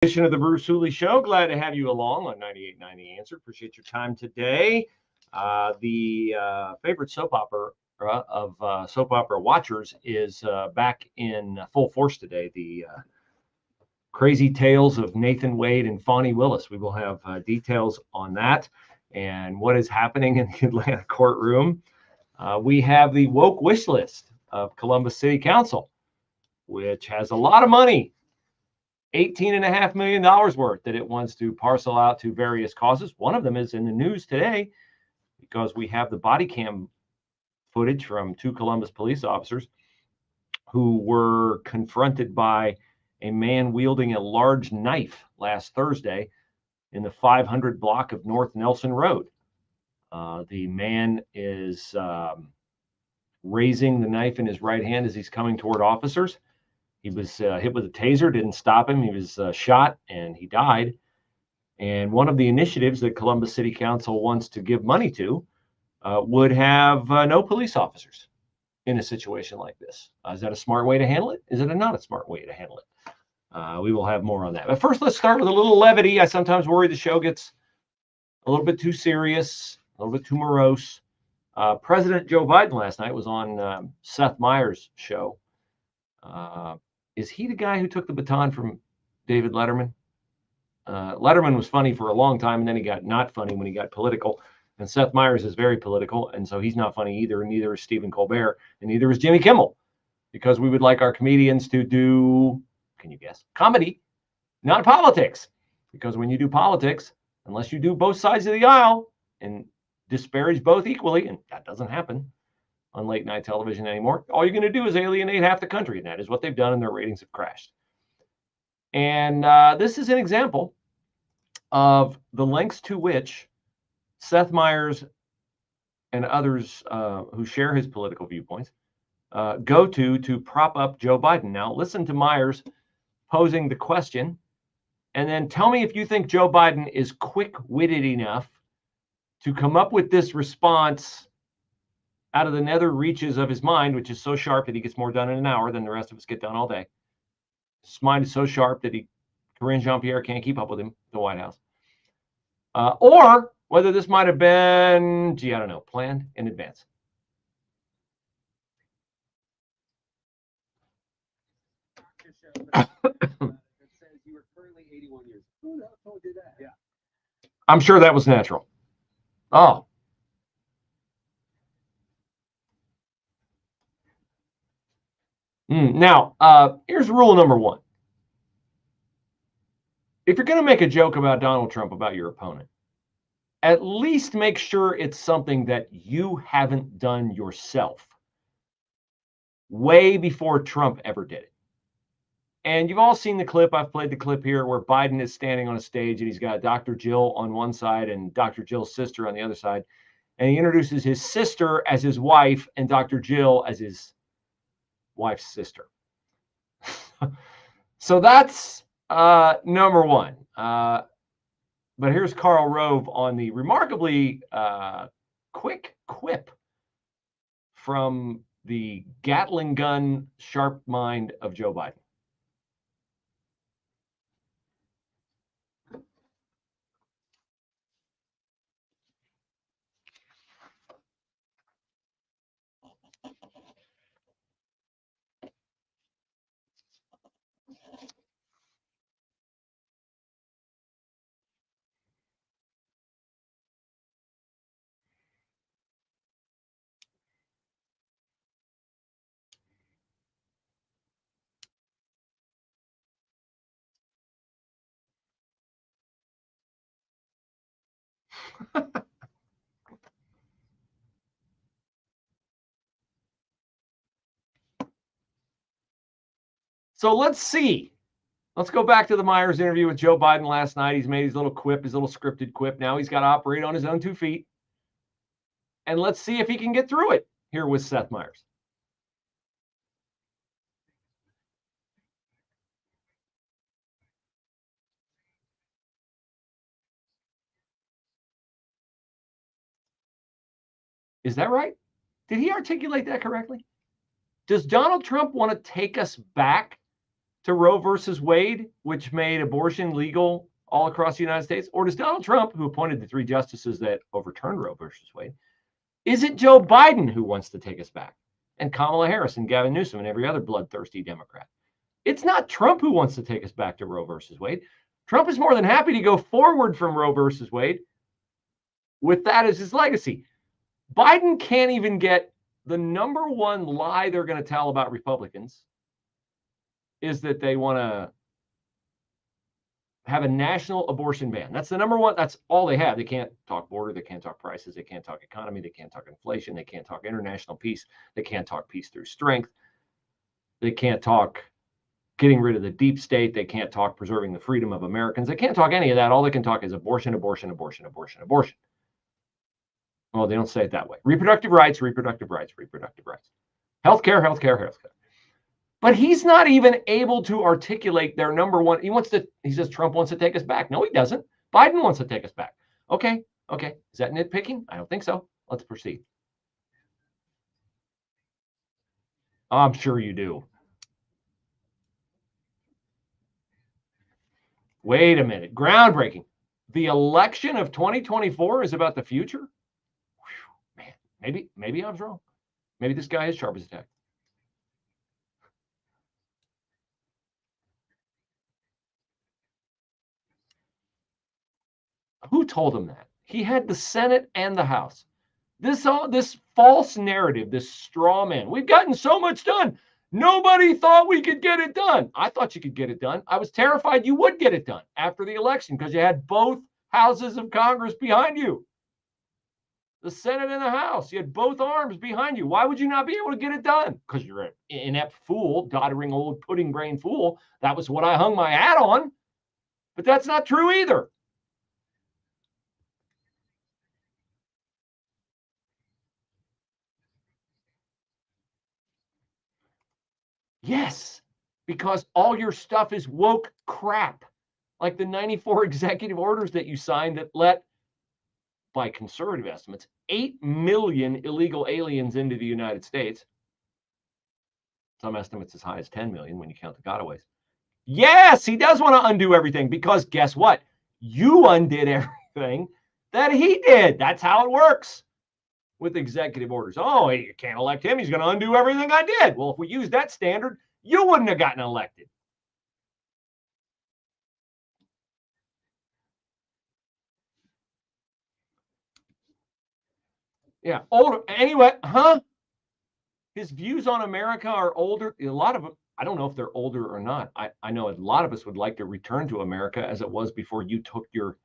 Edition of the Hooley Show. Glad to have you along on 98.9 The Answer. Appreciate your time today. The favorite soap opera of soap opera watchers is back in full force today. The crazy tales of Nathan Wade and Fani Willise. We will have details on that and what is happening in the Atlanta courtroom. We have the woke wish list of Columbus City Council, which has a lot of money. $18.5 million worth that it wants to parcel out to various causes. One of them is in the news today because we have the body cam footage from two Columbus police officers who were confronted by a man wielding a large knife last Thursday in the 500 block of North Nelson Road. The man is raising the knife in his right hand as he's coming toward officers. He was hit with a taser, didn't stop him. He was shot and he died. And one of the initiatives that Columbus City Council wants to give money to would have no police officers in a situation like this. Is that a smart way to handle it? Is it not a smart way to handle it? We will have more on that. But first, let's start with a little levity. I sometimes worry the show gets a little bit too serious, a little bit too morose. President Joe Biden last night was on Seth Meyers' show. Is he the guy who took the baton from David Letterman? Letterman was funny for a long time, and then he got not funny when he got political. And Seth Meyers is very political, and so he's not funny either, and neither is Stephen Colbert, and neither is Jimmy Kimmel, because we would like our comedians to do, can you guess, comedy, not politics. Because when you do politics, unless you do both sides of the aisle and disparage both equally, and that doesn't happen on late night television anymore, all you're going to do is alienate half the country, and that is what they've done, and their ratings have crashed. And this is an example of the lengths to which Seth Meyers and others who share his political viewpoints go to prop up Joe Biden. Now, listen to Meyers posing the question, and then tell me if you think Joe Biden is quick-witted enough to come up with this response out of the nether reaches of his mind, which is so sharp that he gets more done in an hour than the rest of us get done all day. His mind is so sharp that Karine Jean-Pierre can't keep up with him at the White House. Or whether this might have been, I don't know, planned in advance. I'm sure that was natural. Oh. Now, here's rule number one. If you're going to make a joke about Donald Trump, about your opponent, at least make sure it's something that you haven't done yourself way before Trump ever did it. And you've all seen the clip. I've played the clip here where Biden is standing on a stage and he's got Dr. Jill on one side and Dr. Jill's sister on the other side. And he introduces his sister as his wife and Dr. Jill as his wife's sister. So that's number one. But here's Karl Rove on the remarkably quick quip from the Gatling gun sharp mind of Joe Biden. So let's see. Let's go back to the Meyers interview with Joe Biden last night. He's made his little quip, his little scripted quip. Now he's got to operate on his own 2 feet. And let's see if he can get through it here with Seth Meyers. Is that right? Did he articulate that correctly? Does Donald Trump want to take us back to Roe versus Wade, which made abortion legal all across the United States? Or does Donald Trump, who appointed the 3 justices that overturned Roe versus Wade, is it Joe Biden who wants to take us back? And Kamala Harris and Gavin Newsom and every other bloodthirsty Democrat. It's not Trump who wants to take us back to Roe versus Wade. Trump is more than happy to go forward from Roe versus Wade with that as his legacy. Biden can't even get the number one lie they're going to tell about Republicans is that they want to have a national abortion ban. That's the number one. That's all they have. They can't talk border. They can't talk prices. They can't talk economy. They can't talk inflation. They can't talk international peace. They can't talk peace through strength. They can't talk getting rid of the deep state. They can't talk preserving the freedom of Americans. They can't talk any of that. All they can talk is abortion, abortion, abortion, abortion, abortion. Well, they don't say it that way. Reproductive rights, reproductive rights, reproductive rights. Healthcare, healthcare, healthcare. But he's not even able to articulate their number one. He says Trump wants to take us back. No, he doesn't. Biden wants to take us back. Okay. Is that nitpicking? I don't think so. Let's proceed. I'm sure you do. Wait a minute. Groundbreaking. The election of 2024 is about the future? Whew, man, maybe I was wrong. Maybe this guy is sharp as a tack. Who told him that? He had the Senate and the House. This false narrative, this straw man. We've gotten so much done. Nobody thought we could get it done. I thought you could get it done. I was terrified you would get it done after the election because you had both houses of Congress behind you. The Senate and the House. You had both arms behind you. Why would you not be able to get it done? Because you're an inept fool, doddering old pudding brain fool. That was what I hung my hat on. But that's not true either. Yes, because all your stuff is woke crap, like the 94 executive orders that you signed that let, by conservative estimates, 8 million illegal aliens into the United States. Some estimates as high as 10 million when you count the gotaways. Yes, he does want to undo everything because guess what? You undid everything that he did. That's how it works with executive orders. Oh, you can't elect him. He's going to undo everything I did. Well, if we use that standard, you wouldn't have gotten elected. Yeah, older. Anyway, his views on America are older. A lot of them, I don't know if they're older or not. I know a lot of us would like to return to America as it was before you took your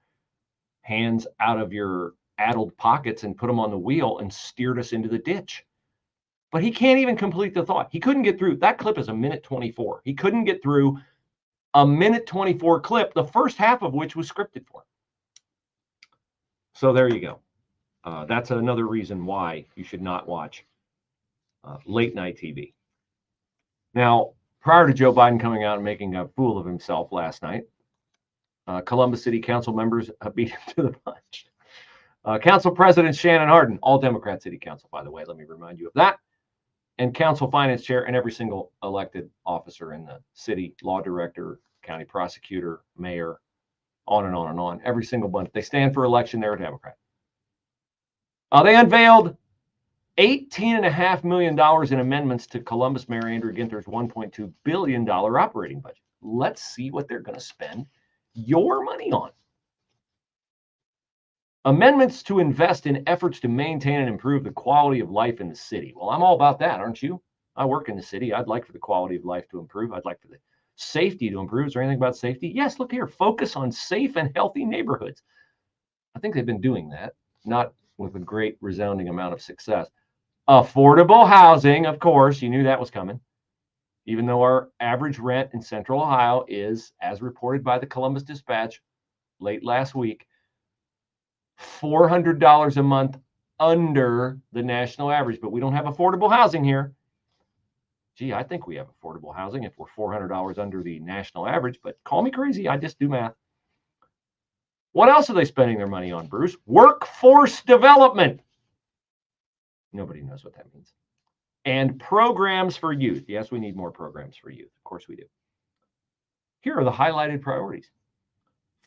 hands out of your addled pockets and put them on the wheel and steered us into the ditch. But he can't even complete the thought. He couldn't get through. That clip is 1:24. He couldn't get through a 1:24 clip, the first half of which was scripted for him. So there you go. That's another reason why you should not watch late night TV. Now, prior to Joe Biden coming out and making a fool of himself last night, Columbus City Council members beat him to the punch. Council President Shannon Hardin, all Democrat City Council, by the way, let me remind you of that, and Council Finance Chair and every single elected officer in the city, law director, county prosecutor, mayor, on and on and on, every single bunch. They stand for election, they're a Democrat. They unveiled $18.5 million in amendments to Columbus Mayor Andrew Ginther's $1.2 billion operating budget. Let's see what they're going to spend your money on. Amendments to invest in efforts to maintain and improve the quality of life in the city. Well, I'm all about that, aren't you? I work in the city. I'd like for the quality of life to improve. I'd like for the safety to improve. Is there anything about safety? Yes, look here. Focus on safe and healthy neighborhoods. I think they've been doing that, not with a great resounding amount of success. Affordable housing, of course, you knew that was coming. Even though our average rent in Central Ohio is, as reported by the Columbus Dispatch late last week, $400 a month under the national average. But we don't have affordable housing here. Gee, I think we have affordable housing if we're $400 under the national average, but call me crazy. I just do math. What else are they spending their money on, Bruce? Workforce development. Nobody knows what that means. And programs for youth. Yes, we need more programs for youth. Of course we do. Here are the highlighted priorities.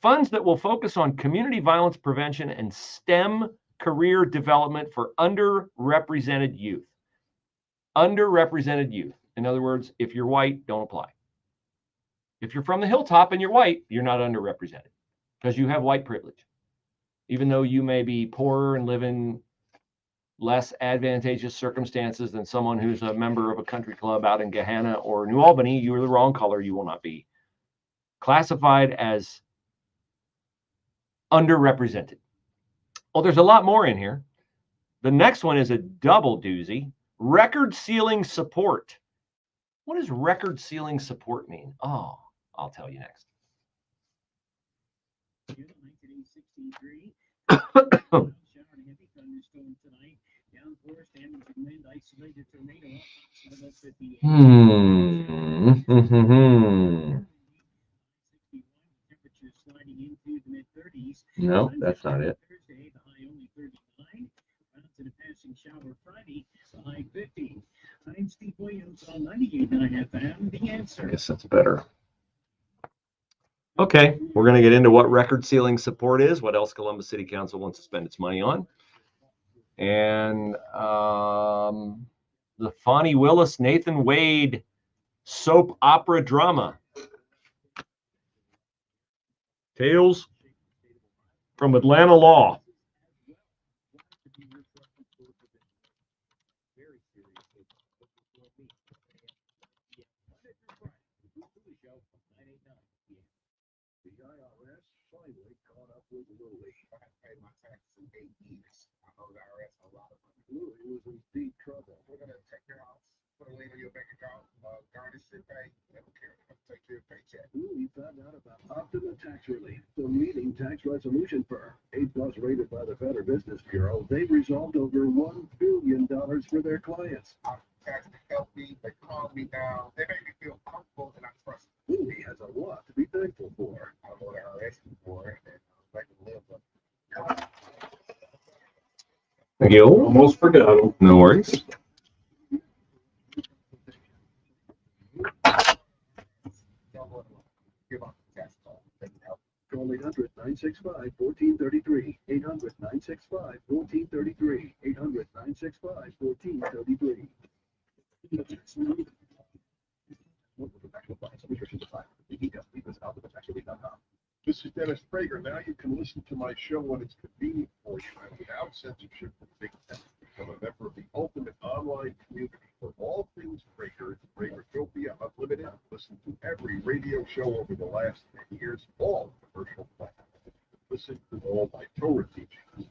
Funds that will focus on community violence prevention and STEM career development for underrepresented youth. Underrepresented youth. In other words, if you're white, don't apply. If you're from the hilltop and you're white, you're not underrepresented because you have white privilege. Even though you may be poorer and live in less advantageous circumstances than someone who's a member of a country club out in Gahanna or New Albany, you are the wrong color. You will not be classified as underrepresented. Oh, there's a lot more in here. The next one is a double doozy. Record ceiling support. What does record ceiling support mean? Oh, I'll tell you next. No, that's not it. Shower Friday, high 50. I'm Steve Williams on 98.9 FM. The Answer. I guess that's better. Okay, we're going to get into what record ceiling support is, what else Columbus City Council wants to spend its money on, and the Fani Willise Nathan Wade soap opera drama. Tales from Atlanta Law. The IRS finally caught up with Louie. I have paid my taxes in 8 years. I owe the IRS a lot of money. Louie was in deep trouble. We're going to take your house, put a lien on your bank account, garnish your pay. They don't care. They're going to take your paycheck. Louie found out about Optima Tax Relief, the leading tax resolution firm. A+ rated by the Better Business Bureau, they've resolved over $1 billion for their clients. Tax to help me, they calm me down, they make me feel comfortable and I trust. Louie has a lot to be thankful for. I don't know what they're asking for, and I can live with. Thank you. Almost forgot. No worries. Give up the tax call. They can help. Call 800-965-1433. 800-965-1433. 800-965-1433. This is Dennis Prager. Now you can listen to my show when it's convenient for you and without censorship from Big Tech. Become a member of the ultimate online community for all things Prager. It's Pragertopia Unlimited. Listen to every radio show over the last 10 years, all commercial plans. Listen to all my Torah teachings.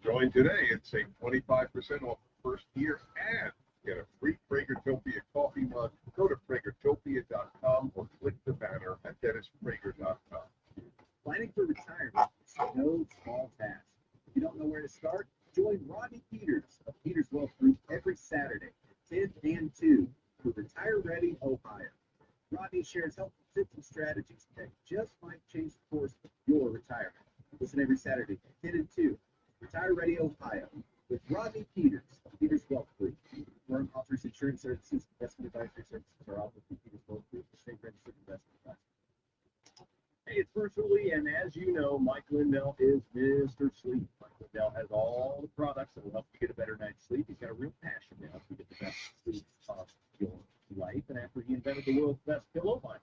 Join today and save 25% off the first year and get a free Pragertopia coffee mug. Go to Pragertopia.com or click the banner at DennisPrager.com. Planning for retirement is no small task. If you don't know where to start, join Rodney Peters of Peters Wealth Group every Saturday, 10 and 2, for Retire Ready Ohio. Rodney shares helpful tips and strategies that just might change the course of your retirement. Listen every Saturday, 10 and 2, Retire Ready Ohio, with Rodney Peters of Peters Wealth Group. Firm offers insurance services, investment advisory services are offered through Peters Wealth Group, the state registered investment advisor. Hey, it's Bruce Hooley, and as you know, Mike Lindell is Mr. Sleep. Mike Lindell has all the products that will help you get a better night's sleep. He's got a real passion to help you get the best sleep of your life, and after he invented the world's best pillow line,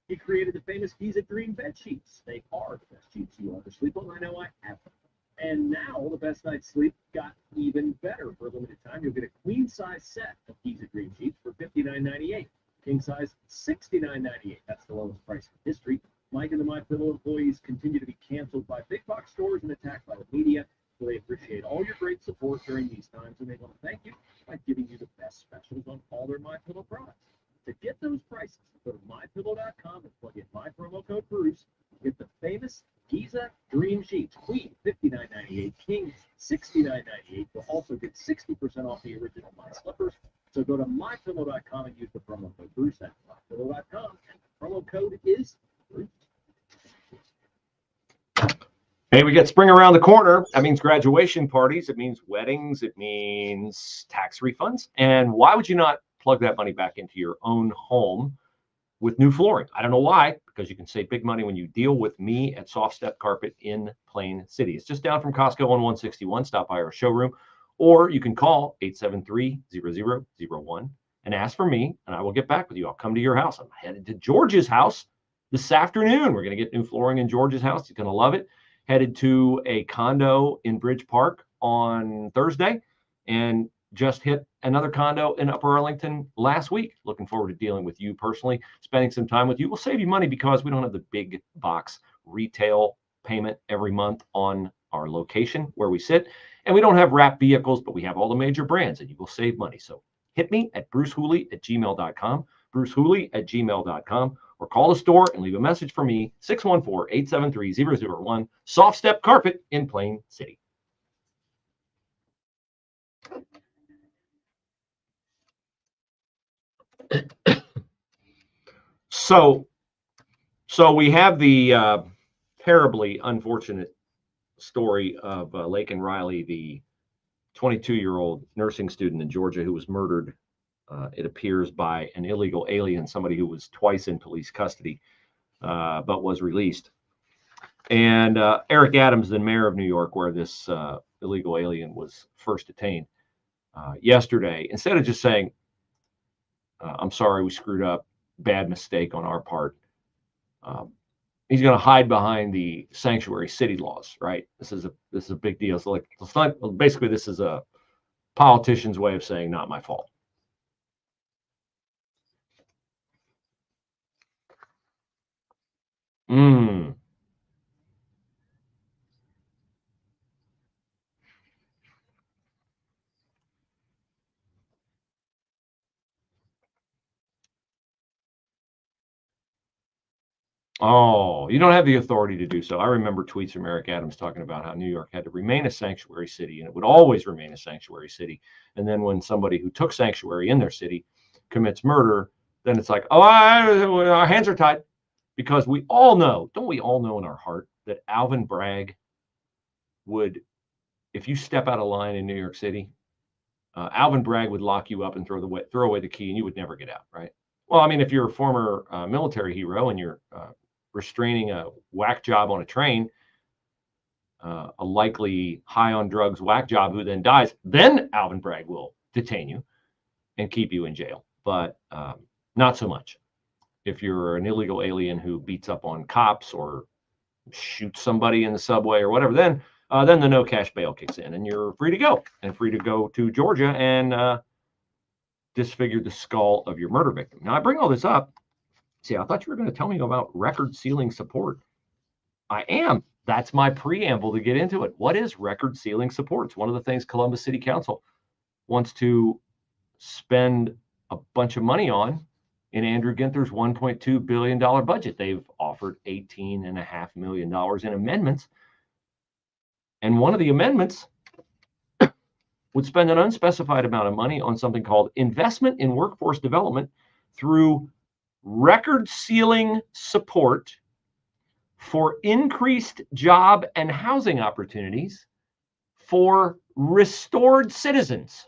he created the famous Giza Dream bed sheets. They are the best sheets you ever sleep on. I know I have them. And now the best night's sleep got even better. For a limited time, you'll get a queen size set of Giza Dream sheets for $59.98. King size $69.98. That's the lowest price in history. Mike and the MyPillow employees continue to be canceled by big box stores and attacked by the media, so they appreciate all your great support during these times, and they want to thank you by giving you the best specials on all their MyPillow products. To get those prices, go to MyPillow.com and plug in my promo code Bruce. Get the famous Giza Dream Sheets, Queen $59.98, King $69.98. You'll also get 60% off the original My Slippers. So go to MyPillow.com and use the promo code Bruce. That's MyPillow.com, and the promo code is Bruce. Hey, we got spring around the corner. That means graduation parties. It means weddings. It means tax refunds. And why would you not plug that money back into your own home with new flooring. I don't know why, because you can save big money when you deal with me at Soft Step Carpet in Plain City. It's just down from Costco on 161. Stop by our showroom, or you can call 873-0001 and ask for me, and I will get back with you. I'll come to your house. I'm headed to George's house this afternoon. We're going to get new flooring in George's house. He's going to love it. Headed to a condo in Bridge Park on Thursday, and just hit another condo in Upper Arlington last week. Looking forward to dealing with you personally, spending some time with you. We'll save you money because we don't have the big box retail payment every month on our location where we sit. And we don't have wrap vehicles, but we have all the major brands, and you will save money. So hit me at brucehooley@gmail.com, brucehooley@gmail.com, or call the store and leave a message for me, 614-873-001, Soft Step Carpet in Plain City. So we have the terribly unfortunate story of Laken Riley, the 22-year-old nursing student in Georgia who was murdered, it appears, by an illegal alien, somebody who was twice in police custody, but was released. And Eric Adams, the mayor of New York, where this illegal alien was first detained, yesterday, instead of just saying, I'm sorry, we screwed up, bad mistake on our part, he's going to hide behind the sanctuary city laws, right? This is a big deal. So basically, this is a politician's way of saying, not my fault. Oh, you don't have the authority to do so. I remember tweets from Eric Adams talking about how New York had to remain a sanctuary city, and it would always remain a sanctuary city. And then when somebody who took sanctuary in their city commits murder, then it's like, oh, our hands are tied. Because we all know, don't we all know in our heart, that Alvin Bragg would, if you step out of line in New York City, Alvin Bragg would lock you up and throw away the key, and you would never get out, right? Well, I mean, if you're a former military hero and you're restraining a whack job on a train, a likely high on drugs whack job who then dies, then Alvin Bragg will detain you and keep you in jail. But not so much if you're an illegal alien who beats up on cops or shoots somebody in the subway or whatever. Then the no cash bail kicks in, and you're free to go to Georgia and disfigure the skull of your murder victim. Now, I bring all this up. See, I thought you were going to tell me about record sealing support. I am. That's my preamble to get into it. What is record sealing support? It's one of the things Columbus City Council wants to spend a bunch of money on in Andrew Ginther's $1.2 billion budget. They've offered $18.5 million in amendments. And one of the amendments would spend an unspecified amount of money on something called investment in workforce development through record sealing support for increased job and housing opportunities for restored citizens.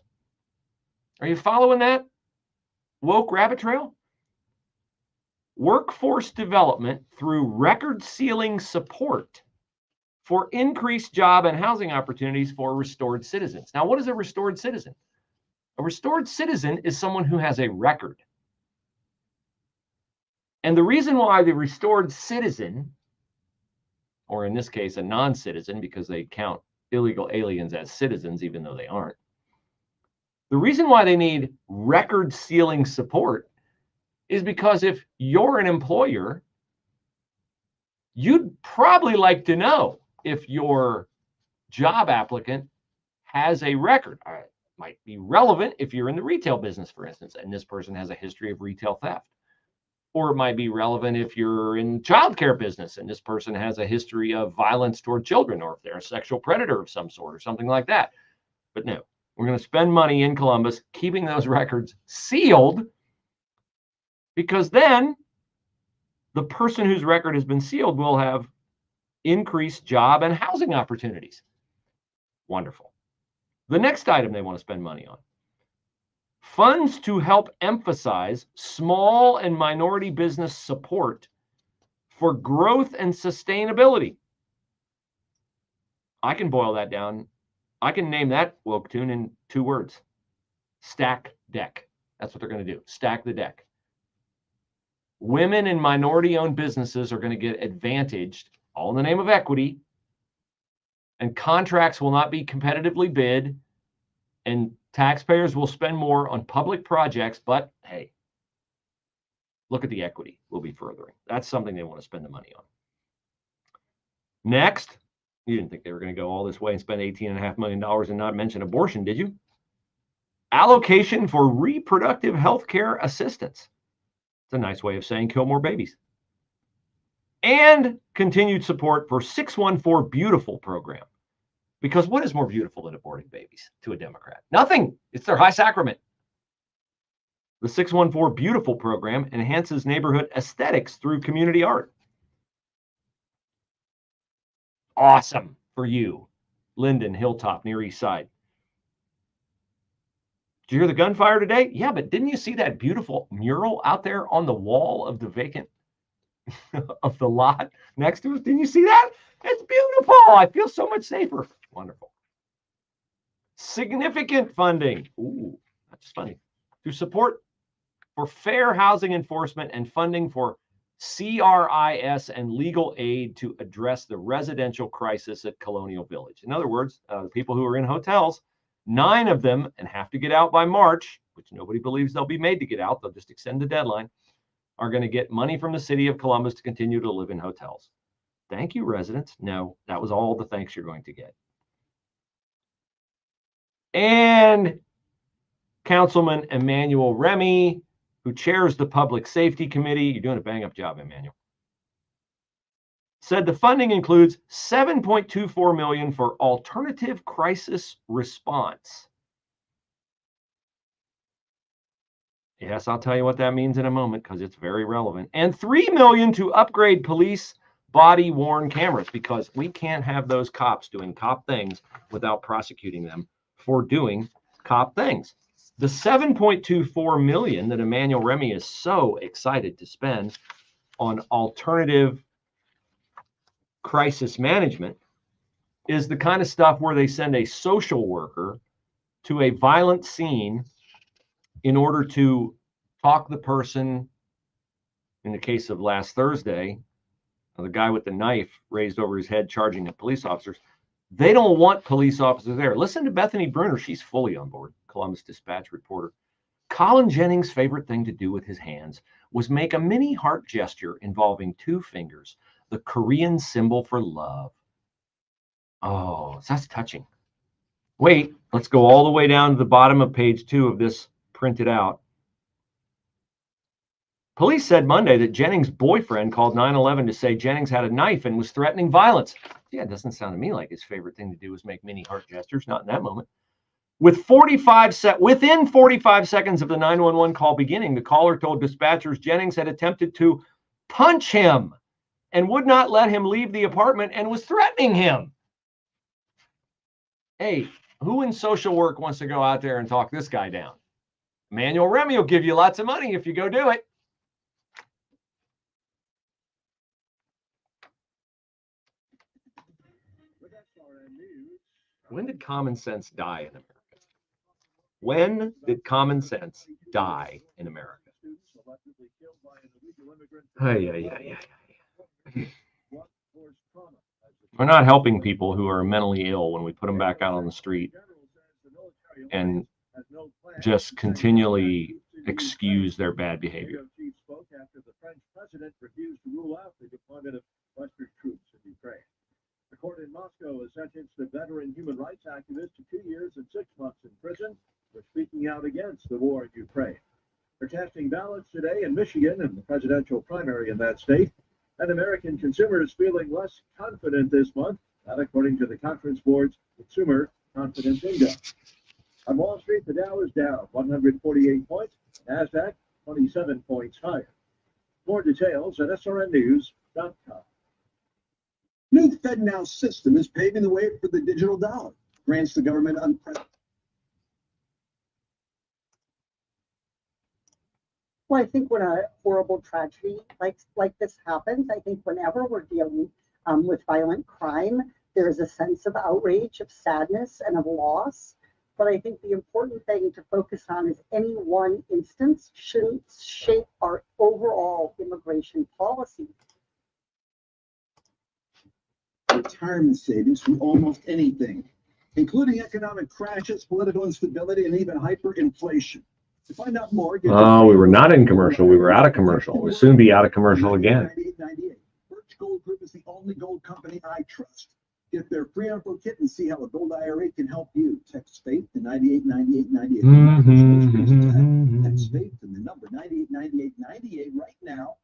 Are you following that woke rabbit trail? Workforce development through record sealing support for increased job and housing opportunities for restored citizens. Now, what is a restored citizen? A restored citizen is someone who has a record. And the reason why the restored citizen, or in this case, a non-citizen, because they count illegal aliens as citizens, even though they aren't, the reason why they need record sealing support is because if you're an employer, you'd probably like to know if your job applicant has a record. It might be relevant if you're in the retail business, for instance, and this person has a history of retail theft. Or it might be relevant if you're in childcare business and this person has a history of violence toward children, or if they're a sexual predator of some sort or something like that. But no, we're going to spend money in Columbus keeping those records sealed, because then the person whose record has been sealed will have increased job and housing opportunities. Wonderful. The next item they want to spend money on, Funds to help emphasize small and minority business support for growth and sustainability. I can boil that down. I can name that woke tune in 2 words. Stack deck. That's what they're going to do. Stack the deck. Women and minority-owned businesses are going to get advantaged, all in the name of equity, and contracts will not be competitively bid, and taxpayers will spend more on public projects, but hey, look at the equity we'll be furthering. That's something they want to spend the money on. Next, you didn't think they were going to go all this way and spend $18.5 million and not mention abortion, did you? Allocation for reproductive health care assistance. It's a nice way of saying kill more babies. And continued support for 614 Beautiful program. Because what is more beautiful than aborting babies to a Democrat? Nothing. It's their high sacrament. The 614 Beautiful program enhances neighborhood aesthetics through community art. Awesome for you. Linden, Hilltop, near East Side. Did you hear the gunfire today? Yeah, but didn't you see that beautiful mural out there on the wall of the vacant of the lot next to us? Didn't you see that? It's beautiful. I feel so much safer. Wonderful. Significant funding. Ooh, that's funny. To support for fair housing enforcement and funding for CRIS and legal aid to address the residential crisis at Colonial Village. In other words, the people who are in hotels, 9 of them, and have to get out by March, which nobody believes they'll be made to get out, they'll just extend the deadline, are going to get money from the city of Columbus to continue to live in hotels. Thank you, residents. No, that was all the thanks you're going to get. And Councilman Emmanuel Remy, who chairs the Public Safety Committee, you're doing a bang-up job, Emmanuel, said the funding includes $7.24 million for alternative crisis response. Yes, I'll tell you what that means in a moment because it's very relevant. And $3 million to upgrade police body-worn cameras because we can't have those cops doing cop things without prosecuting them for doing cop things. The $7.24 million that Emmanuel Remy is so excited to spend on alternative crisis management is the kind of stuff where they send a social worker to a violent scene in order to talk the person. In the case of last Thursday, the guy with the knife raised over his head charging at police officers. They don't want police officers there. Listen to Bethany Bruner. She's fully on board. Columbus Dispatch reporter. Colin Jennings' favorite thing to do with his hands was make a mini heart gesture involving 2 fingers, the Korean symbol for love. Oh, that's touching. Wait, let's go all the way down to the bottom of page 2 of this printed out. Police said Monday that Jennings' boyfriend called 911 to say Jennings had a knife and was threatening violence. Yeah, it doesn't sound to me like his favorite thing to do was make mini heart gestures, not in that moment. Within 45 seconds of the 911 call beginning, the caller told dispatchers Jennings had attempted to punch him and would not let him leave the apartment and was threatening him. Hey, who in social work wants to go out there and talk this guy down? Emmanuel Remy will give you lots of money if you go do it. When did common sense die in America? When did common sense die in America? We're not helping people who are mentally ill when we put them back out on the street and just continually excuse their bad behavior. The court in Moscow has sentenced the veteran human rights activist to 2 years and 6 months in prison for speaking out against the war in Ukraine. They're casting ballots today in Michigan in the presidential primary in that state, and American consumers feeling less confident this month, that according to the Conference Board's Consumer Confidence Index. On Wall Street, the Dow is down 148 points, NASDAQ 27 points higher. More details at srnnews.com. New FedNow system is paving the way for the digital dollar. Grants the government unprecedented. Well, I think when a horrible tragedy like this happens, I think whenever we're dealing with violent crime, there is a sense of outrage, of sadness, and of loss. But I think the important thing to focus on is any one instance shouldn't shape our overall immigration policy. Retirement savings from almost anything, including economic crashes, political instability, and even hyperinflation. To find out more, oh, we were not in commercial. We were out of commercial. We'll soon be out of commercial again. Birch Gold Group is the only gold company I trust. Get their free info kit and see how a gold IRA can help you. Text faith to 989898. Text faith to the number 989898 right now.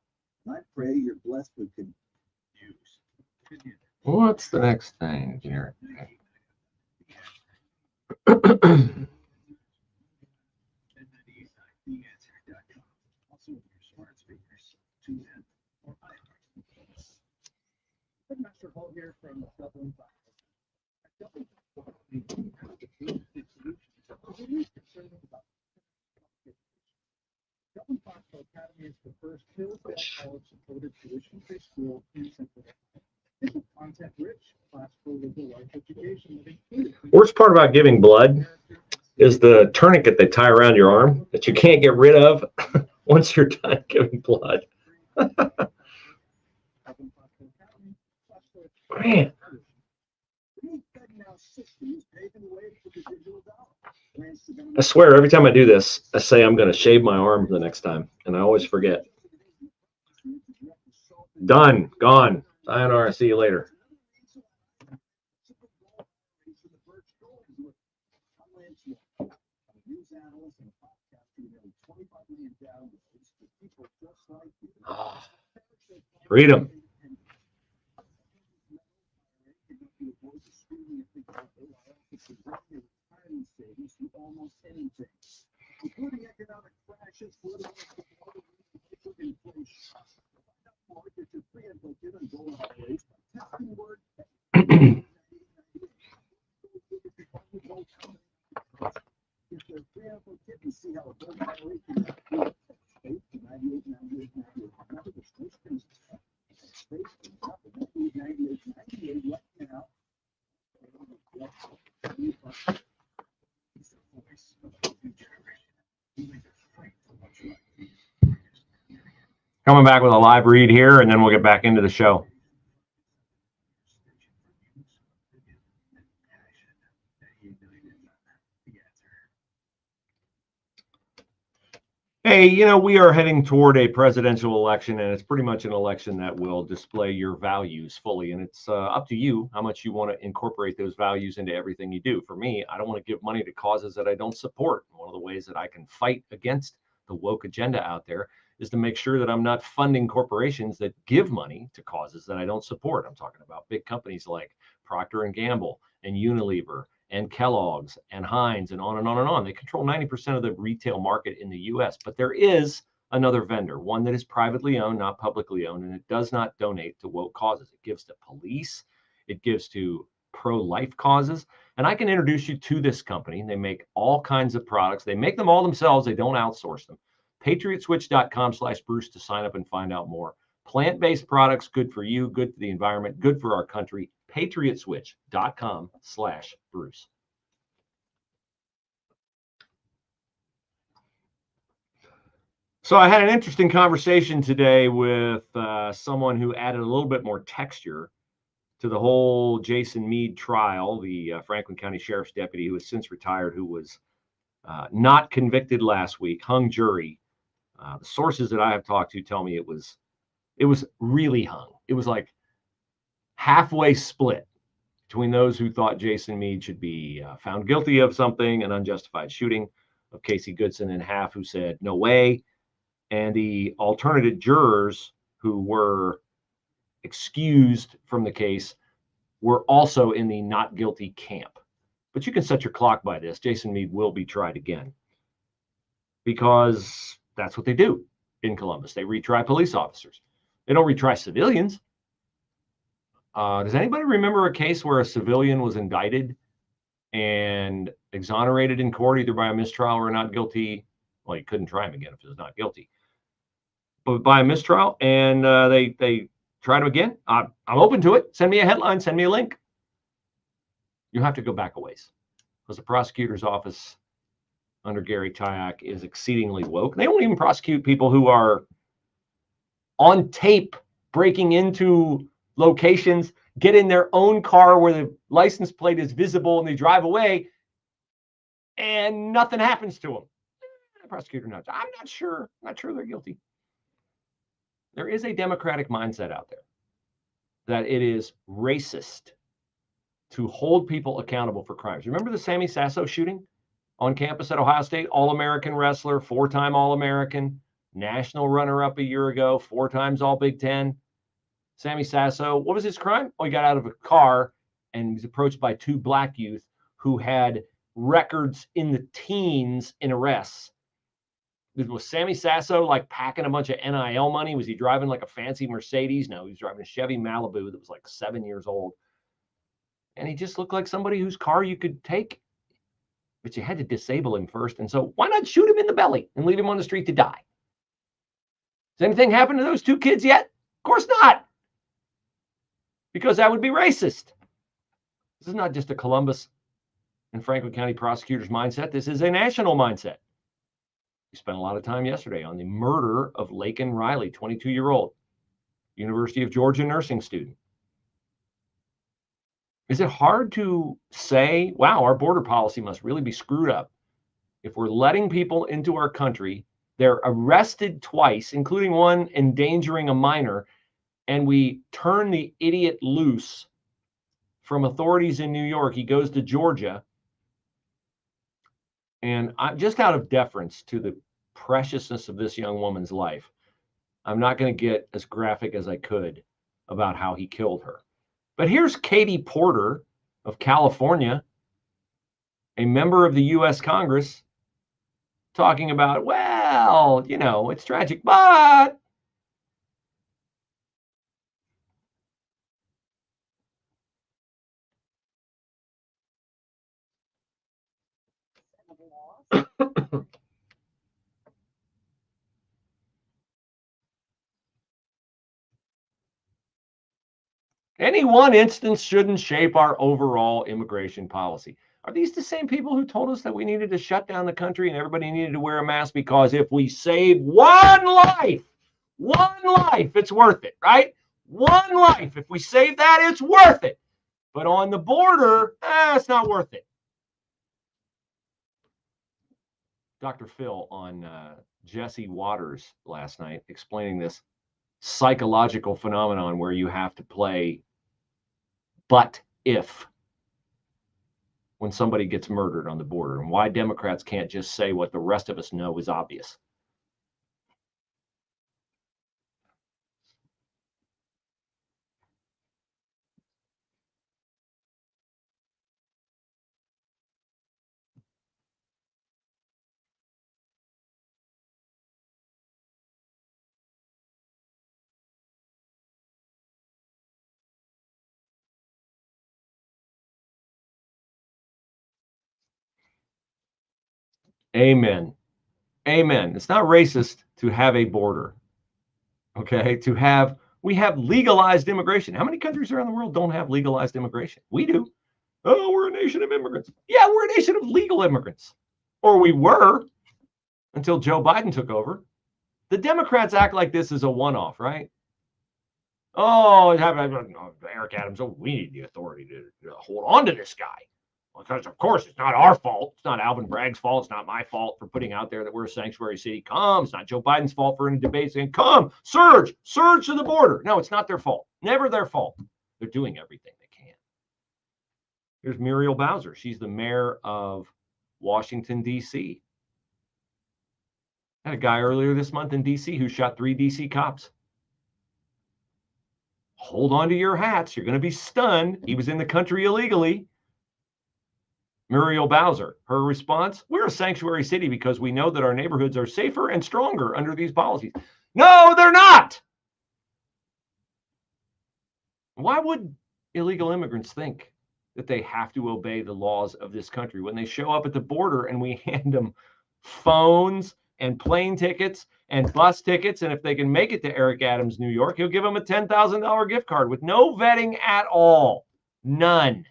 And I pray you're blessed with good news. What's the next thing here? Master Hall here from Dublin. Dublin Foxborough Academy is the first Hillsdale College-supported tuition-free school in Central America. It's a content-rich, classical liberal arts education that includes. Worst part about giving blood is the tourniquet they tie around your arm that you can't get rid of once you're done giving blood. Man. I swear, every time I do this, I say I'm going to shave my arm the next time, and I always forget. Done. Gone. Sayonara. See you later. Oh, freedom. Almost anything, including economic crashes, political inflation. Get your free info kit on gold IRAs by texting word. Get your free info kit and see how a gold IRA can help you. Space to 989898. Remember the space to 989898 right now. Coming back with a live read here, and then we'll get back into the show. Hey, you know, we are heading toward a presidential election, and it's pretty much an election that will display your values fully. And it's up to you how much you want to incorporate those values into everything you do. For me, I don't want to give money to causes that I don't support. One of the ways that I can fight against the woke agenda out there is to make sure that I'm not funding corporations that give money to causes that I don't support. I'm talking about big companies like Procter & Gamble and Unilever and Kellogg's and Heinz and on and on and on. They control 90% of the retail market in the US, but there is another vendor, one that is privately owned, not publicly owned, and it does not donate to woke causes. It gives to police, it gives to pro-life causes, and I can introduce you to this company. They make all kinds of products. They make them all themselves. They don't outsource them. PatriotSwitch.com/Bruce to sign up and find out more. Plant-based products, good for you, good for the environment, good for our country. PatriotSwitch.com/Bruce. So I had an interesting conversation today with someone who added a little bit more texture to the whole Jason Meade trial, the Franklin County Sheriff's deputy who has since retired, who was not convicted last week, hung jury. The sources that I have talked to tell me it was really hung. It was like halfway split between those who thought Jason Meade should be found guilty of something, an unjustified shooting of Casey Goodson, and half who said no way. And the alternative jurors who were excused from the case were also in the not guilty camp. But you can set your clock by this. Jason Meade will be tried again because that's what they do in Columbus. They retry police officers. They don't retry civilians. Does anybody remember a case where a civilian was indicted and exonerated in court either by a mistrial or not guilty? Well, you couldn't try him again if he was not guilty. by a mistrial, and they tried him again. I'm open to it. Send me a headline. Send me a link. You have to go back a ways because the prosecutor's office under Gary Tyack is exceedingly woke. They don't even prosecute people who are on tape breaking into locations, get in their own car where the license plate is visible, and they drive away, and nothing happens to them. The prosecutor knows. I'm not sure. I'm not sure they're guilty. There is a democratic mindset out there that it is racist to hold people accountable for crimes. Remember the Sammy Sasso shooting on campus at Ohio State? All-American wrestler, 4-time All-American, national runner-up a year ago, 4 times All-Big Ten. Sammy Sasso, what was his crime? Oh, he got out of a car and was approached by 2 black youth who had records in the teens in arrests. Was Sammy Sasso like packing a bunch of NIL money? Was he driving like a fancy Mercedes? No, he was driving a Chevy Malibu that was like 7 years old. And he just looked like somebody whose car you could take, but you had to disable him first. And so why not shoot him in the belly and leave him on the street to die? Has anything happened to those 2 kids yet? Of course not. Because that would be racist. This is not just a Columbus and Franklin County prosecutor's mindset. This is a national mindset. We spent a lot of time yesterday on the murder of Laken Riley, 22-year-old, University of Georgia nursing student. Is it hard to say, wow, our border policy must really be screwed up if we're letting people into our country, they're arrested twice, including one endangering a minor, and we turn the idiot loose from authorities in New York. He goes to Georgia. And I'm just out of deference to the preciousness of this young woman's life, I'm not going to get as graphic as I could about how he killed her. But here's Katie Porter of California, a member of the U.S. Congress, talking about, well, you know, it's tragic, but any one instance shouldn't shape our overall immigration policy. Are these the same people who told us that we needed to shut down the country and everybody needed to wear a mask because if we save one life, it's worth it, right? One life. If we save that, it's worth it. But on the border, it's not worth it. Dr. Phil on Jesse Waters last night explaining this psychological phenomenon where you have to play but if when somebody gets murdered on the border, and why Democrats can't just say what the rest of us know is obvious. Amen. Amen. It's not racist to have a border. Okay. We have legalized immigration. How many countries around the world don't have legalized immigration? We do. Oh, we're a nation of immigrants. Yeah, we're a nation of legal immigrants. Or we were until Joe Biden took over. The Democrats act like this is a one-off, right? Oh, Eric Adams, we need the authority to hold on to this guy. Because, of course, it's not our fault. It's not Alvin Bragg's fault. It's not my fault for putting out there that we're a sanctuary city. Come. It's not Joe Biden's fault for any debate saying, come, surge to the border. No, it's not their fault. Never their fault. They're doing everything they can. Here's Muriel Bowser. She's the mayor of Washington, D.C. Had a guy earlier this month in D.C. who shot 3 D.C. cops. Hold on to your hats. You're going to be stunned. He was in the country illegally. Muriel Bowser, her response, we're a sanctuary city because we know that our neighborhoods are safer and stronger under these policies. No, they're not. Why would illegal immigrants think that they have to obey the laws of this country when they show up at the border and we hand them phones, and plane tickets and bus tickets. And if they can make it to Eric Adams, New York, he'll give them a $10,000 gift card with no vetting at all. None.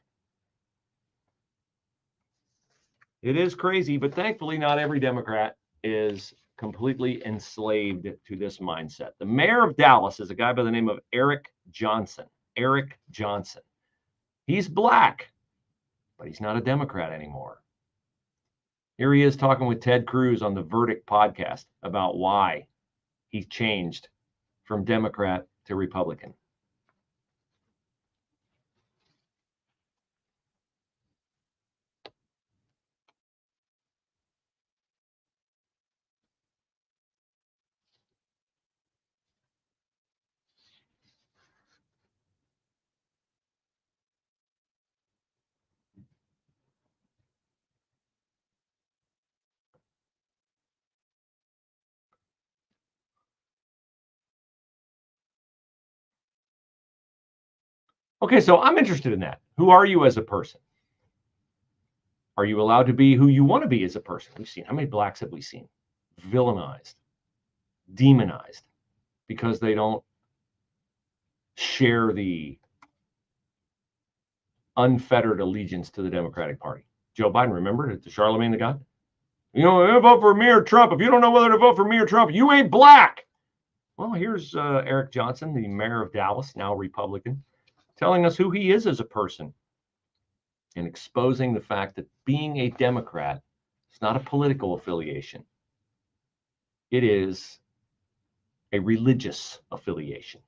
It is crazy, but thankfully not every Democrat is completely enslaved to this mindset. The mayor of Dallas is a guy by the name of Eric Johnson. Eric Johnson. He's black, but he's not a Democrat anymore. Here he is talking with Ted Cruz on the Verdict podcast about why he changed from Democrat to Republican. Okay, so I'm interested in that. Who are you as a person? Are you allowed to be who you want to be as a person? We've seen, how many blacks have we seen villainized, demonized, because they don't share the unfettered allegiance to the Democratic Party? Joe Biden, remember, to Charlemagne the God? You know, vote for me or Trump. If you don't know whether to vote for me or Trump, you ain't black. Well, here's Eric Johnson, the mayor of Dallas, now Republican, telling us who he is as a person and exposing the fact that being a Democrat is not a political affiliation. It is a religious affiliation.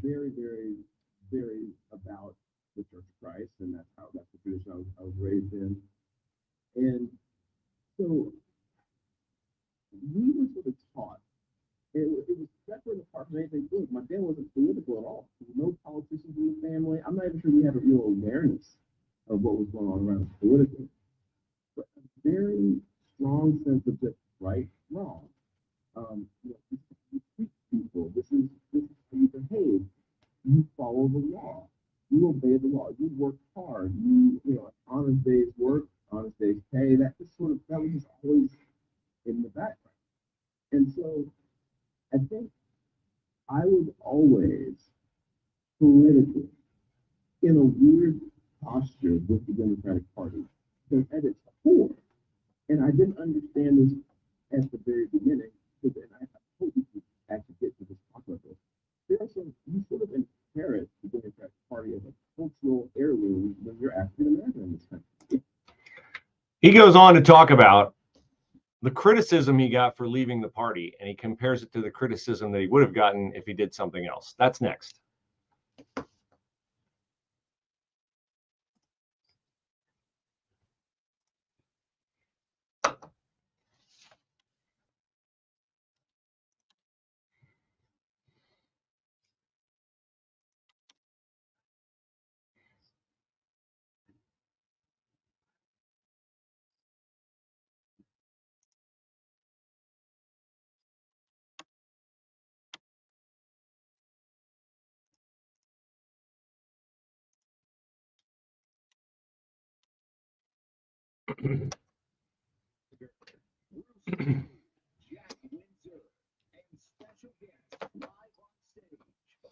Very, very, very about the Church of Christ, and that's the tradition I was raised in. And so we were sort of taught, it was separate and apart from anything good. My dad wasn't political at all. There were no politicians in the family. I'm not even sure we had a real awareness of what was going on around us politically, but a very strong sense of just right, wrong. You treat people. This is how you behave. You follow the law. You obey the law. You work hard. Honest day's work, honest day's pay. That was just always in the background. And so I think I was always politically in a weird posture with the Democratic Party because at its core, and I didn't understand this at the very beginning, but then I hope we can actually get to this talk about this. You sort of inherit the Democratic Party as a cultural heirloom when you're African American in this country. He goes on to talk about the criticism he got for leaving the party, and he compares it to the criticism that he would have gotten if he did something else. That's next. Jack Windsor and special guest live on stage.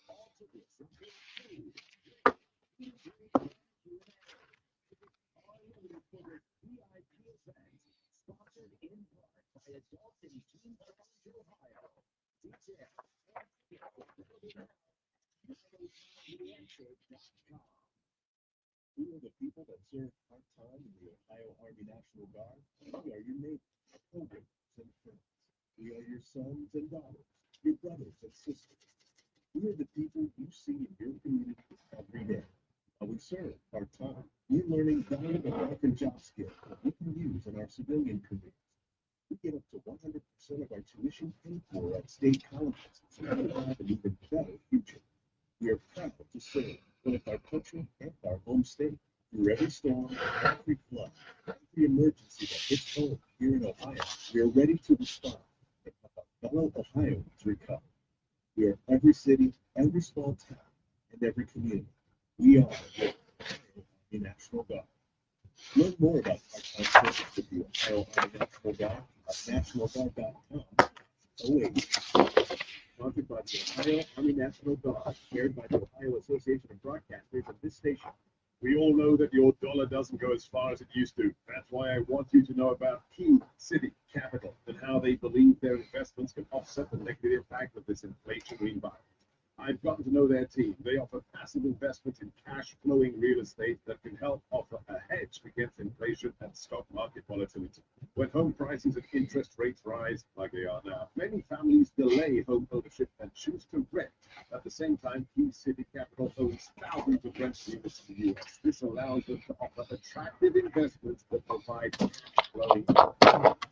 All tickets include food, drink, DJ, and Q&A. Tickets are limited for this VIP event, sponsored in part by Adult and Teen Challenge Ohio. Details and tickets available now. 909theanswer.com. Who are the people that serve part-time in the Ohio Army National Guard? We are your neighbors, coworkers, and friends. We are your sons and daughters, your brothers and sisters. We are the people you see in your community every day. While we serve our time, we're learning valuable life and job skills that we can use in our civilian careers. We get up to 100% of our tuition paid for at state colleges, so we can have an even better future. We are proud to serve both our country and our home state through every storm, every flood, every emergency that hits home here in Ohio. We are ready to respond and help our fellow Ohioans recover. We are every city, every small town, and every community. We are the Ohio Army National Guard. Learn more about part-time service with the Ohio Army National Guard at nationalguard.com. Sponsored by the Ohio Army National Guard, shared by the Ohio Association of Broadcasters and this station. We all know that your dollar doesn't go as far as it used to. That's why I want you to know about Key City Capital and how they believe their investments can offset the negative impact of this inflationary environment. I've gotten to know their team. They offer passive investments in cash-flowing real estate that can help offer a hedge against inflation and stock market volatility. When home prices and interest rates rise, like they are now, many families delay home ownership and choose to rent. At the same time, Key City Capital owns thousands of rental units in the U.S. This allows them to offer attractive investments that provide cash-flowing.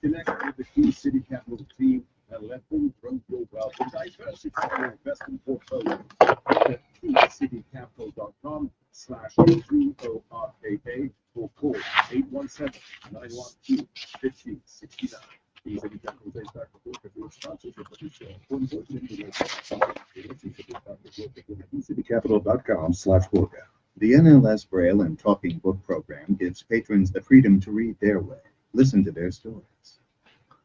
Connect with the Key City Capital team and let them grow your wealth and diversify your investment portfolio at keycitycapital.com/KORAA or call 817-912-1569. Key City Capital takes back the book of your sponsorship of the show. For important information, keycitycapital.com/Gorga. The NLS Braille and Talking Book program gives patrons the freedom to read their way, listen to their stories.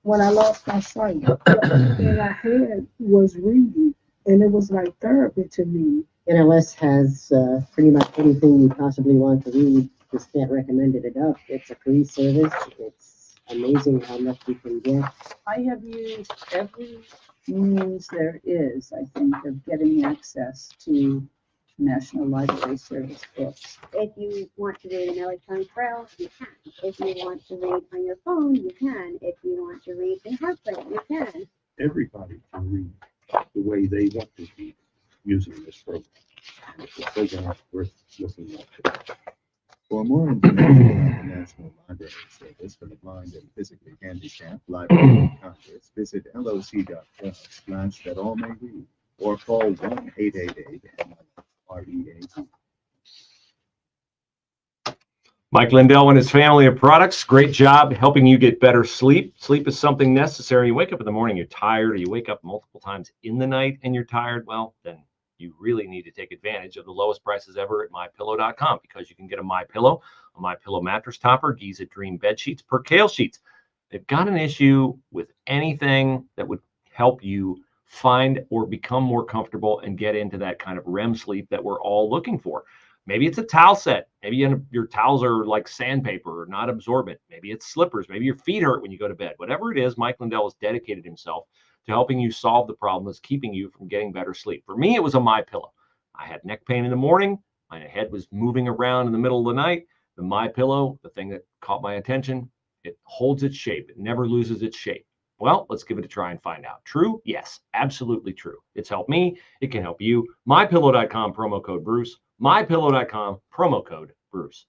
When I lost my sight, the only thing I had was reading, and it was like therapy to me. NLS has pretty much anything you possibly want to read. Just can't recommend it enough. It's a free service. It's amazing how much you can get. I have used every means there is, I think, of getting access to National Library Service books. If you want to read an electronic braille, you can. If you want to read on your phone, you can. If you want to read in hardprint, you can. Everybody can read the way they want to read using this program. It's a program worth looking at. For more information about the National Library Service for the blind and physically handicapped Library of Congress, visit loc.gov/thatallmayread or call 1-888-READ. Mike Lindell and his family of products, great job helping you get better sleep. Sleep is something necessary. You wake up in the morning, you're tired, or you wake up multiple times in the night and you're tired, well, then you really need to take advantage of the lowest prices ever at MyPillow.com, because you can get a MyPillow mattress topper, Giza Dream bed sheets, Percale sheets. They've got an issue with anything that would help you find or become more comfortable and get into that kind of REM sleep that we're all looking for. Maybe it's a towel set. Maybe your towels are like sandpaper or not absorbent. Maybe it's slippers. Maybe your feet hurt when you go to bed. Whatever it is, Mike Lindell has dedicated himself to helping you solve the problem that's keeping you from getting better sleep. For me, it was a MyPillow. I had neck pain in the morning. My head was moving around in the middle of the night. The MyPillow, the thing that caught my attention, it holds its shape. It never loses its shape. Well, let's give it a try and find out. True? Yes, absolutely true. It's helped me. It can help you. MyPillow.com, promo code Bruce. MyPillow.com, promo code Bruce.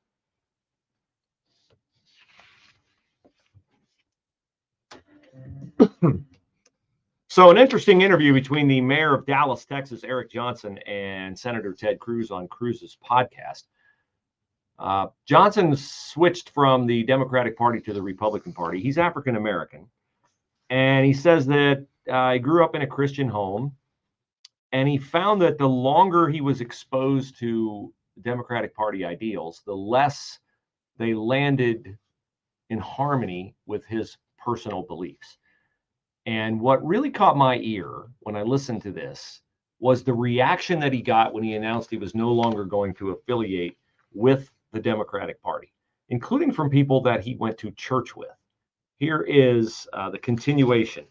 So an interesting interview between the mayor of Dallas, Texas, Eric Johnson, and Senator Ted Cruz on Cruz's podcast. Johnson switched from the Democratic Party to the Republican Party. He's African American. And he says that he grew up in a Christian home. And he found that the longer he was exposed to Democratic Party ideals, the less they landed in harmony with his personal beliefs. And what really caught my ear when I listened to this was the reaction that he got when he announced he was no longer going to affiliate with the Democratic Party, including from people that he went to church with. Here is the continuation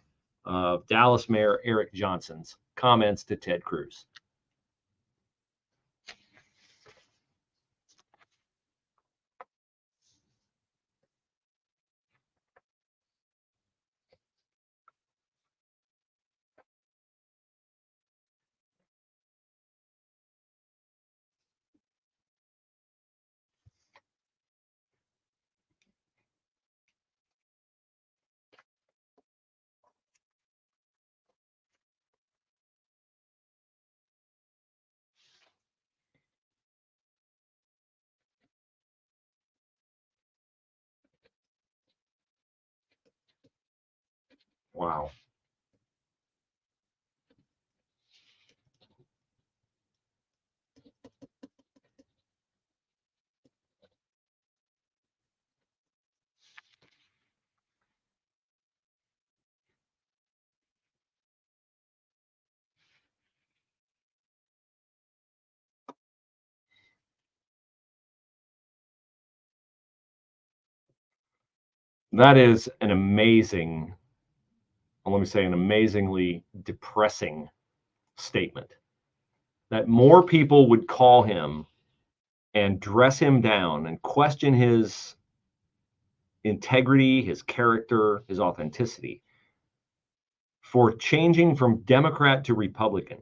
of Dallas Mayor Eric Johnson's comments to Ted Cruz. Wow. That is an amazing, let me say, an amazingly depressing statement. That more people would call him and dress him down and question his integrity, his character, his authenticity for changing from Democrat to Republican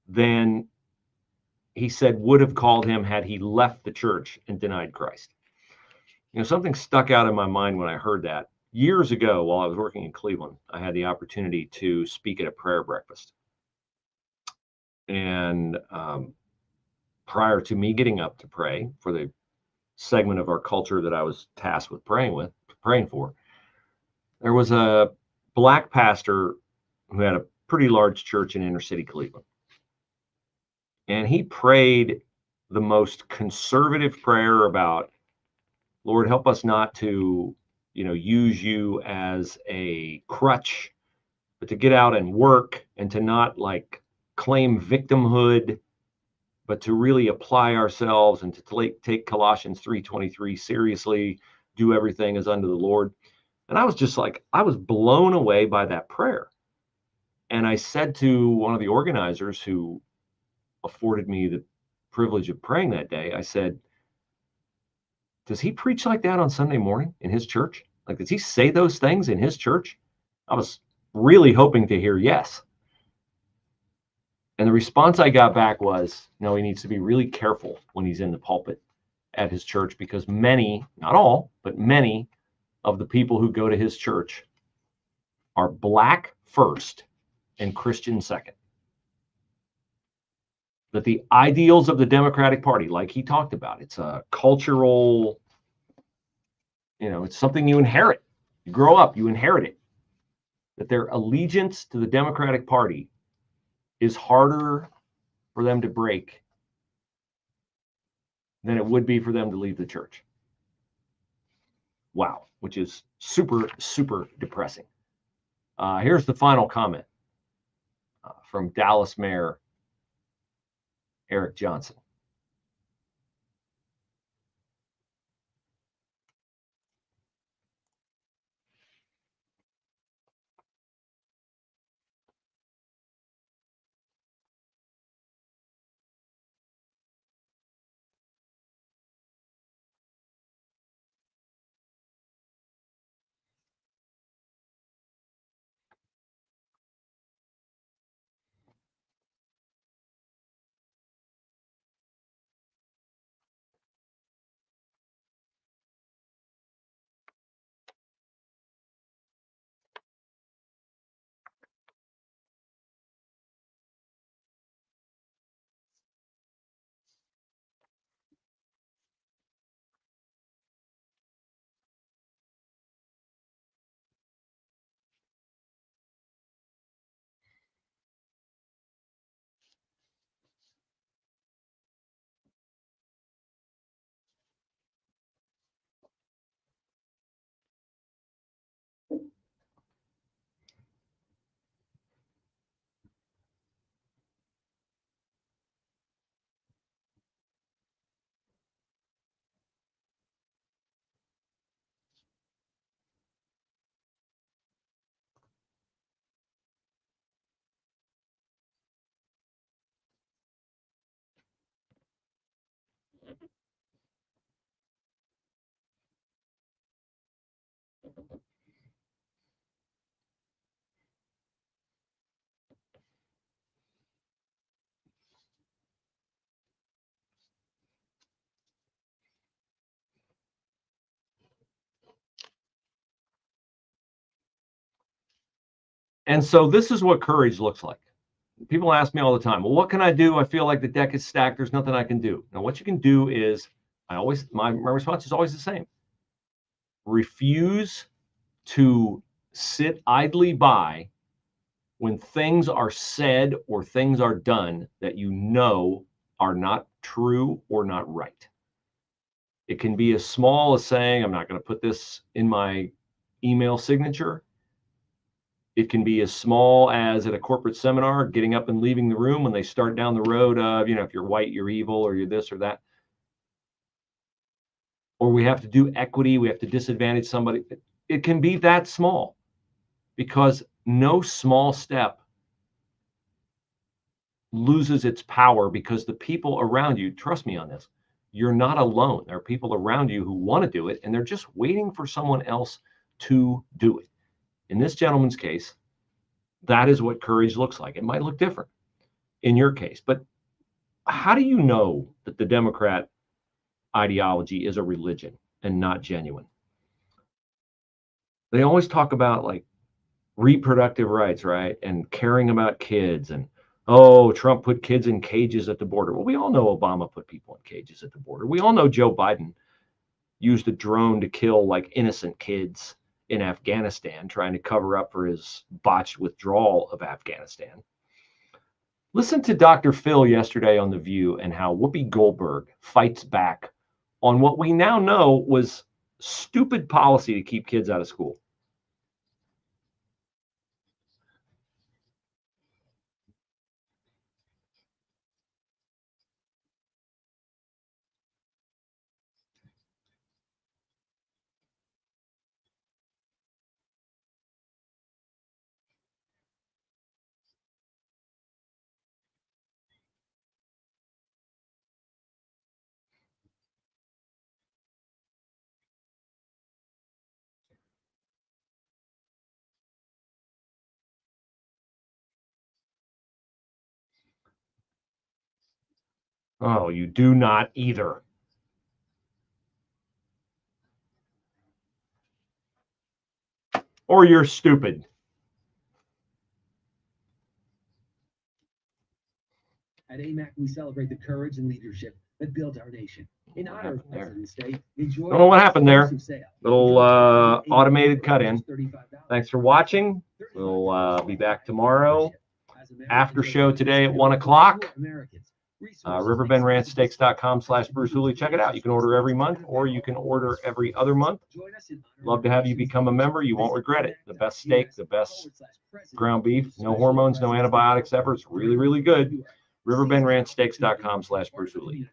than he said would have called him had he left the church and denied Christ. You know, something stuck out in my mind when I heard that. Years ago, while I was working in Cleveland, I had the opportunity to speak at a prayer breakfast. And prior to me getting up to pray for the segment of our culture that I was tasked with praying for, there was a black pastor who had a pretty large church in inner city Cleveland. And he prayed the most conservative prayer about, Lord, help us not to, use you as a crutch, but to get out and work and to not like claim victimhood, but to really apply ourselves and to take Colossians 3:23 seriously, do everything as unto the Lord. And I was just like, I was blown away by that prayer. And I said to one of the organizers who afforded me the privilege of praying that day, I said, does he preach like that on Sunday morning in his church? Like, does he say those things in his church? I was really hoping to hear yes. And the response I got back was, no, he needs to be really careful when he's in the pulpit at his church, because many, not all, but many of the people who go to his church are black first and Christian second. That the ideals of the Democratic Party, like he talked about, it's a cultural, it's something you inherit. You grow up, you inherit it. That their allegiance to the Democratic Party is harder for them to break than it would be for them to leave the church. Wow, which is super, super depressing. Here's the final comment from Dallas Mayor Eric Johnson. And so this is what courage looks like. People ask me all the time, well, what can I do? I feel like the deck is stacked. There's nothing I can do. Now, what you can do is, my response is always the same. Refuse to sit idly by when things are said or things are done that you know are not true or not right. It can be as small as saying, I'm not going to put this in my email signature. It can be as small as at a corporate seminar, getting up and leaving the room when they start down the road of, if you're white, you're evil, or you're this or that. Or we have to do equity, we have to disadvantage somebody. It can be that small, because no small step loses its power, because the people around you, trust me on this, you're not alone. There are people around you who want to do it, and they're just waiting for someone else to do it. In this gentleman's case, that is what courage looks like. It might look different in your case, but how do you know that the Democrat ideology is a religion and not genuine? They always talk about like reproductive rights, right? And caring about kids, and oh, Trump put kids in cages at the border. Well, we all know Obama put people in cages at the border. We all know Joe Biden used a drone to kill like innocent kids in Afghanistan, trying to cover up for his botched withdrawal of Afghanistan. Listen to Dr. Phil yesterday on The View and how Whoopi Goldberg fights back on what we now know was stupid policy to keep kids out of school. Oh, you do not either. Or you're stupid. At AMAC, we celebrate the courage and leadership that built our nation. In honor of President's Day, enjoy. Don't know what happened there. Little automated cut in. Thanks for watching. We'll be back tomorrow. After show today at 1 o'clock. riverbendranchsteaks.com/Bruce Hooley. Check it out. You can order every month, or you can order every other month. Love to have you become a member. You won't regret it. The best steak, the best ground beef, no hormones, no antibiotics ever. It's really, really good. riverbendranchsteaks.com/Bruce Hooley.